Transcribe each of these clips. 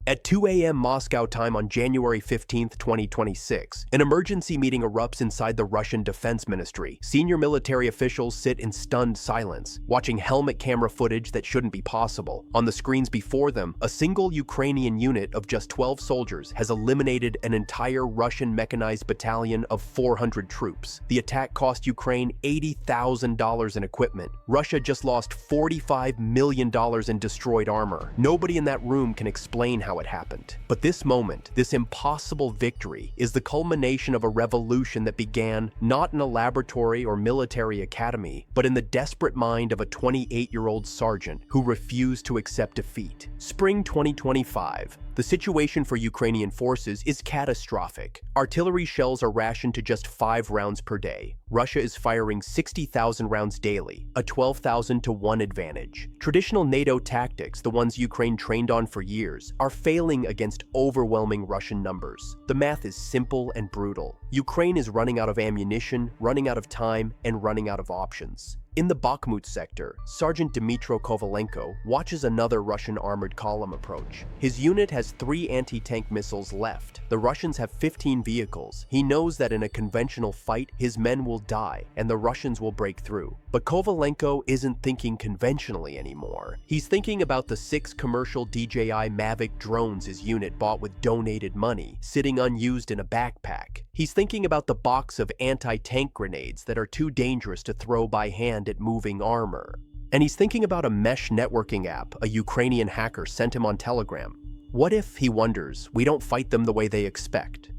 At 2 a.m. Moscow time on January 15, 2026, an emergency meeting erupts inside the Russian Defense Ministry. Senior military officials sit in stunned silence, watching helmet camera footage that shouldn't be possible. On the screens before them, a single Ukrainian unit of just 12 soldiers has eliminated an entire Russian mechanized battalion of 400 troops. The attack cost Ukraine $80,000 in equipment. Russia just lost $45 million in destroyed armor. Nobody in that room can explain how it happened. But this moment, this impossible victory, is the culmination of a revolution that began not in a laboratory or military academy, but in the desperate mind of a 28-year-old sergeant who refused to accept defeat. Spring 2025. The situation for Ukrainian forces is catastrophic. Artillery shells are rationed to just 5 rounds per day. Russia is firing 60,000 rounds daily, a 12,000 to 1 advantage. Traditional NATO tactics, the ones Ukraine trained on for years, are failing against overwhelming Russian numbers. The math is simple and brutal. Ukraine is running out of ammunition, running out of time, and running out of options. In the Bakhmut sector, Sergeant Dmytro Kovalenko watches another Russian armored column approach. His unit has 3 anti-tank missiles left. The Russians have 15 vehicles. He knows that in a conventional fight, his men will die and the Russians will break through. But Kovalenko isn't thinking conventionally anymore. He's thinking about the 6 commercial DJI Mavic drones his unit bought with donated money, sitting unused in a backpack. He's thinking about the box of anti-tank grenades that are too dangerous to throw by hand at moving armor. And he's thinking about a mesh networking app a Ukrainian hacker sent him on Telegram. What if, he wonders, we don't fight them the way they expect?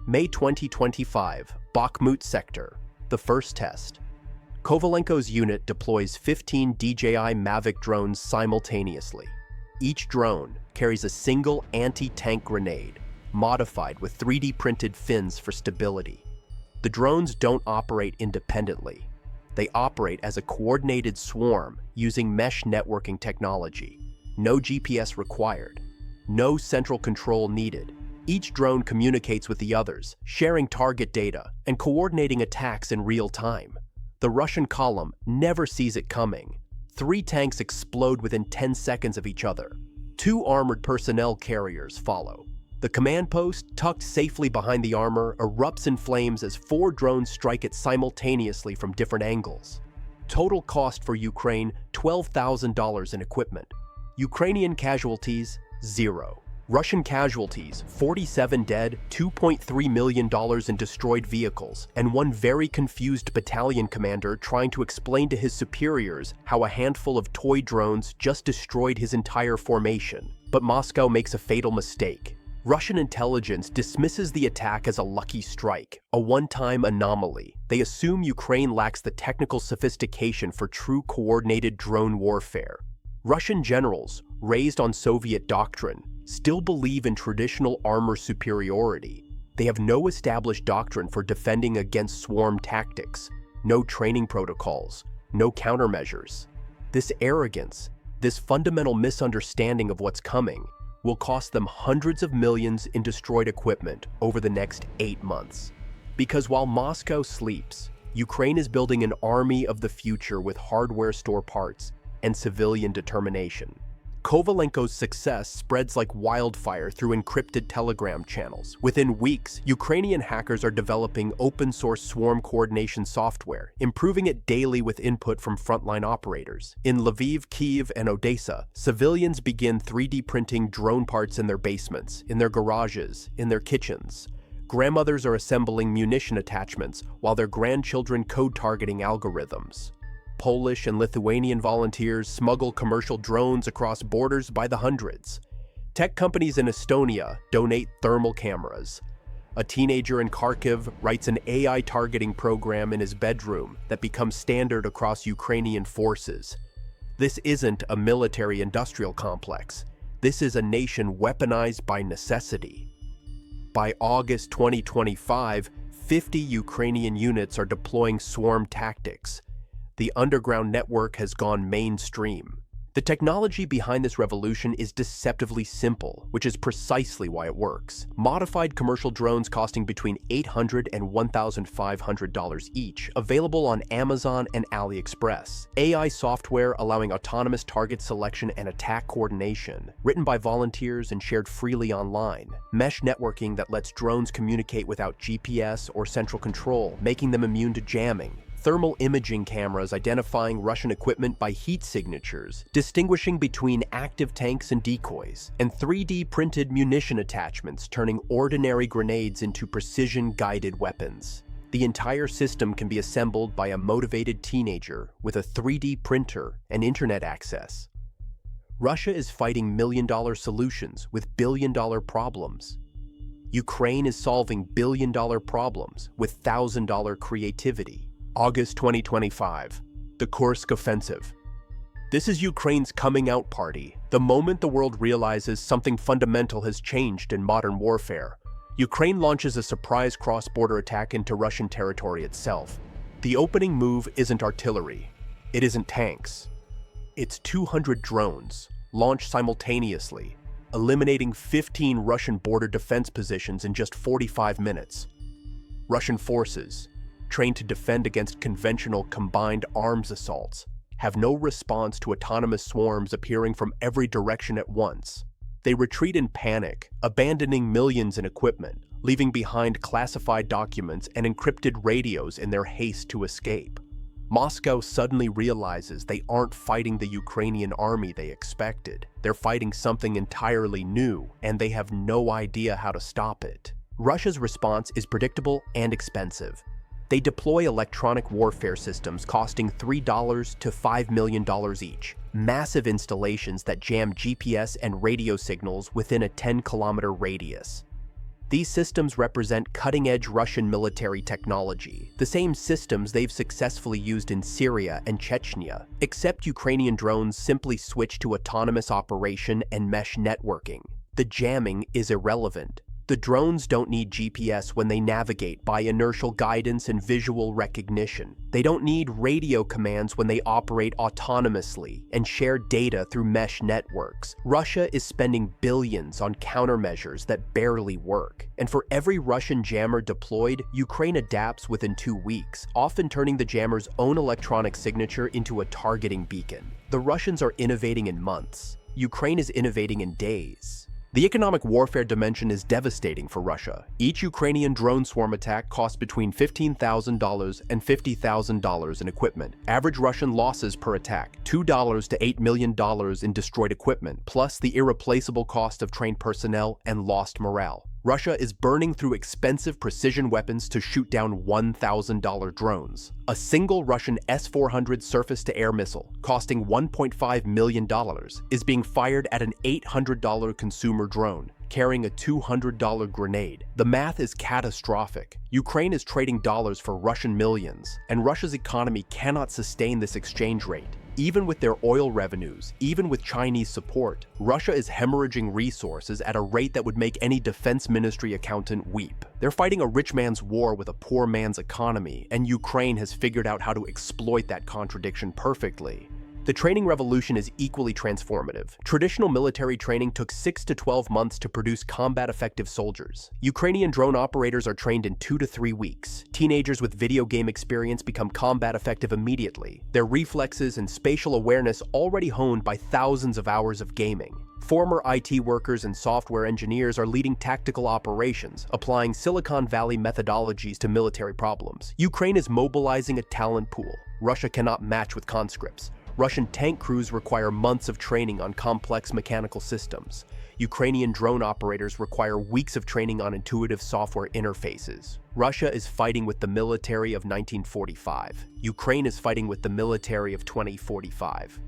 May 2025, Bakhmut sector, the first test. Kovalenko's unit deploys 15 DJI Mavic drones simultaneously. Each drone carries a single anti-tank grenade, modified with 3D printed fins for stability. The drones don't operate independently. They operate as a coordinated swarm using mesh networking technology. No GPS required. No central control needed. Each drone communicates with the others, sharing target data and coordinating attacks in real time. The Russian column never sees it coming. 3 tanks explode within 10 seconds of each other. 2 armored personnel carriers follow. The command post, tucked safely behind the armor, erupts in flames as 4 drones strike it simultaneously from different angles. Total cost for Ukraine, $12,000 in equipment. Ukrainian casualties, 0. Russian casualties, 47 dead, $2.3 million in destroyed vehicles, and 1 very confused battalion commander trying to explain to his superiors how a handful of toy drones just destroyed his entire formation. But Moscow makes a fatal mistake. Russian intelligence dismisses the attack as a lucky strike, a one-time anomaly. They assume Ukraine lacks the technical sophistication for true coordinated drone warfare. Russian generals, raised on Soviet doctrine, still believe in traditional armor superiority. They have no established doctrine for defending against swarm tactics, no training protocols, no countermeasures. This arrogance, this fundamental misunderstanding of what's coming, will cost them hundreds of millions in destroyed equipment over the next 8 months. Because while Moscow sleeps, Ukraine is building an army of the future with hardware store parts and civilian determination. Kovalenko's success spreads like wildfire through encrypted Telegram channels. Within weeks, Ukrainian hackers are developing open-source swarm coordination software, improving it daily with input from frontline operators. In Lviv, Kyiv, and Odessa, civilians begin 3D printing drone parts in their basements, in their garages, in their kitchens. Grandmothers are assembling munition attachments while their grandchildren code targeting algorithms. Polish and Lithuanian volunteers smuggle commercial drones across borders by the hundreds. Tech companies in Estonia donate thermal cameras. A teenager in Kharkiv writes an AI targeting program in his bedroom that becomes standard across Ukrainian forces. This isn't a military-industrial complex. This is a nation weaponized by necessity. By August 2025, 50 Ukrainian units are deploying swarm tactics. The underground network has gone mainstream. The technology behind this revolution is deceptively simple, which is precisely why it works. Modified commercial drones costing between $800 and $1,500 each, available on Amazon and AliExpress. AI software allowing autonomous target selection and attack coordination, written by volunteers and shared freely online. Mesh networking that lets drones communicate without GPS or central control, making them immune to jamming. Thermal imaging cameras identifying Russian equipment by heat signatures, distinguishing between active tanks and decoys, and 3D printed munition attachments turning ordinary grenades into precision-guided weapons. The entire system can be assembled by a motivated teenager with a 3D printer and internet access. Russia is fighting million-dollar solutions with billion-dollar problems. Ukraine is solving billion-dollar problems with $1,000 creativity. August 2025, the Kursk Offensive. This is Ukraine's coming out party, the moment the world realizes something fundamental has changed in modern warfare. Ukraine launches a surprise cross-border attack into Russian territory itself. The opening move isn't artillery. It isn't tanks. It's 200 drones, launched simultaneously, eliminating 15 Russian border defense positions in just 45 minutes. Russian forces, trained to defend against conventional combined arms assaults, have no response to autonomous swarms appearing from every direction at once. They retreat in panic, abandoning millions in equipment, leaving behind classified documents and encrypted radios in their haste to escape. Moscow suddenly realizes they aren't fighting the Ukrainian army they expected. They're fighting something entirely new, and they have no idea how to stop it. Russia's response is predictable and expensive. They deploy electronic warfare systems costing $3 to $5 million each, massive installations that jam GPS and radio signals within a 10-kilometer radius. These systems represent cutting-edge Russian military technology, the same systems they've successfully used in Syria and Chechnya, except Ukrainian drones simply switch to autonomous operation and mesh networking. The jamming is irrelevant. The drones don't need GPS when they navigate by inertial guidance and visual recognition. They don't need radio commands when they operate autonomously and share data through mesh networks. Russia is spending billions on countermeasures that barely work. And for every Russian jammer deployed, Ukraine adapts within 2 weeks, often turning the jammer's own electronic signature into a targeting beacon. The Russians are innovating in months. Ukraine is innovating in days. The economic warfare dimension is devastating for Russia. Each Ukrainian drone swarm attack costs between $15,000 and $50,000 in equipment. Average Russian losses per attack, $2 to $8 million in destroyed equipment, plus the irreplaceable cost of trained personnel and lost morale. Russia is burning through expensive precision weapons to shoot down $1,000 drones. A single Russian S-400 surface-to-air missile, costing $1.5 million, is being fired at an $800 consumer drone, carrying a $200 grenade. The math is catastrophic. Ukraine is trading dollars for Russian millions, and Russia's economy cannot sustain this exchange rate. Even with their oil revenues, even with Chinese support, Russia is hemorrhaging resources at a rate that would make any defense ministry accountant weep. They're fighting a rich man's war with a poor man's economy, and Ukraine has figured out how to exploit that contradiction perfectly. The training revolution is equally transformative. Traditional military training took 6 to 12 months to produce combat-effective soldiers. Ukrainian drone operators are trained in 2 to 3 weeks. Teenagers with video game experience become combat-effective immediately, their reflexes and spatial awareness already honed by thousands of hours of gaming. Former IT workers and software engineers are leading tactical operations, applying Silicon Valley methodologies to military problems. Ukraine is mobilizing a talent pool Russia cannot match with conscripts. Russian tank crews require months of training on complex mechanical systems. Ukrainian drone operators require weeks of training on intuitive software interfaces. Russia is fighting with the military of 1945. Ukraine is fighting with the military of 2045.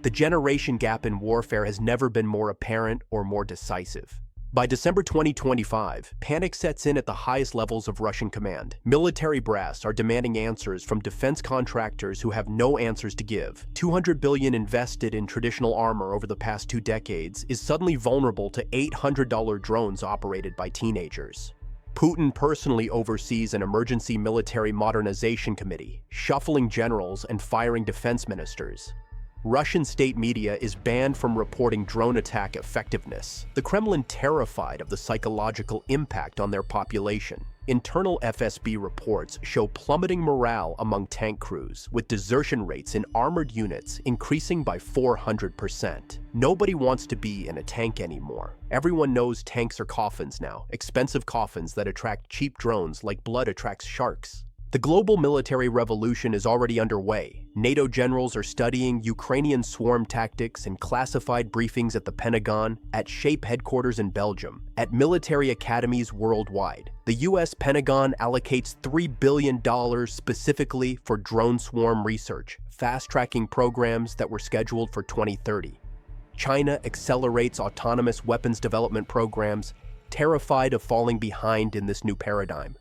The generation gap in warfare has never been more apparent or more decisive. By December 2025, panic sets in at the highest levels of Russian command. Military brass are demanding answers from defense contractors who have no answers to give. $200 billion invested in traditional armor over the past 2 decades is suddenly vulnerable to $800 drones operated by teenagers. Putin personally oversees an emergency military modernization committee, shuffling generals and firing defense ministers. Russian state media is banned from reporting drone attack effectiveness. The Kremlin terrified of the psychological impact on their population. Internal FSB reports show plummeting morale among tank crews, with desertion rates in armored units increasing by 400%. Nobody wants to be in a tank anymore. Everyone knows tanks are coffins now, expensive coffins that attract cheap drones like blood attracts sharks. The global military revolution is already underway. NATO generals are studying Ukrainian swarm tactics in classified briefings at the Pentagon, at SHAPE headquarters in Belgium, at military academies worldwide. The US Pentagon allocates $3 billion specifically for drone swarm research, fast-tracking programs that were scheduled for 2030. China accelerates autonomous weapons development programs, terrified of falling behind in this new paradigm.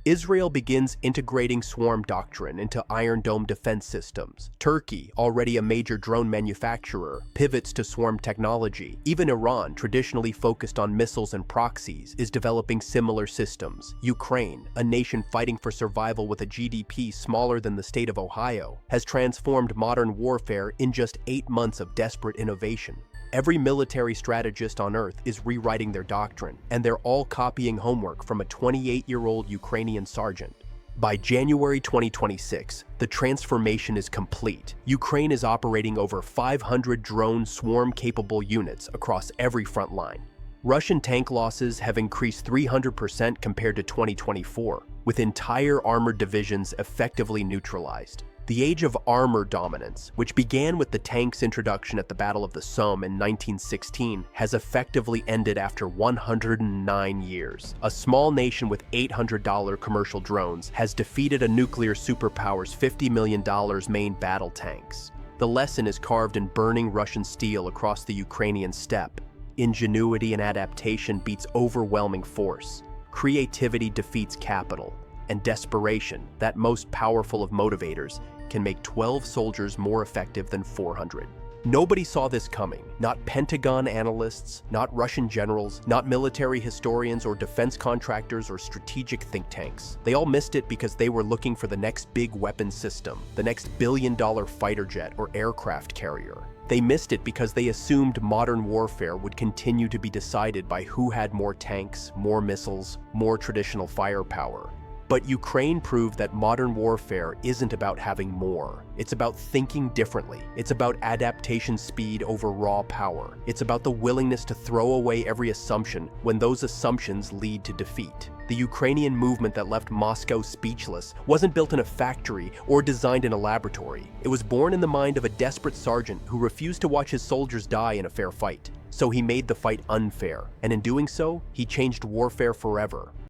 Israel begins integrating swarm doctrine into Iron Dome defense systems. Turkey, already a major drone manufacturer, pivots to swarm technology. Even Iran, traditionally focused on missiles and proxies, is developing similar systems. Ukraine, a nation fighting for survival with a GDP smaller than the state of Ohio, has transformed modern warfare in just 8 months of desperate innovation. Every military strategist on Earth is rewriting their doctrine, and they're all copying homework from a 28-year-old Ukrainian sergeant. By January 2026, the transformation is complete. Ukraine is operating over 500 drone swarm-capable units across every front line. Russian tank losses have increased 300% compared to 2024, with entire armored divisions effectively neutralized. The age of armor dominance, which began with the tank's introduction at the Battle of the Somme in 1916, has effectively ended after 109 years. A small nation with $800 commercial drones has defeated a nuclear superpower's $50 million main battle tanks. The lesson is carved in burning Russian steel across the Ukrainian steppe. Ingenuity and adaptation beats overwhelming force. Creativity defeats capital. And desperation, that most powerful of motivators, can make 12 soldiers more effective than 400. Nobody saw this coming. Not Pentagon analysts, not Russian generals, not military historians or defense contractors or strategic think tanks. They all missed it because they were looking for the next big weapon system, the next billion-dollar fighter jet or aircraft carrier. They missed it because they assumed modern warfare would continue to be decided by who had more tanks, more missiles, more traditional firepower. But Ukraine proved that modern warfare isn't about having more. It's about thinking differently. It's about adaptation speed over raw power. It's about the willingness to throw away every assumption when those assumptions lead to defeat. The Ukrainian movement that left Moscow speechless wasn't built in a factory or designed in a laboratory. It was born in the mind of a desperate sergeant who refused to watch his soldiers die in a fair fight. So he made the fight unfair, and in doing so, he changed warfare forever.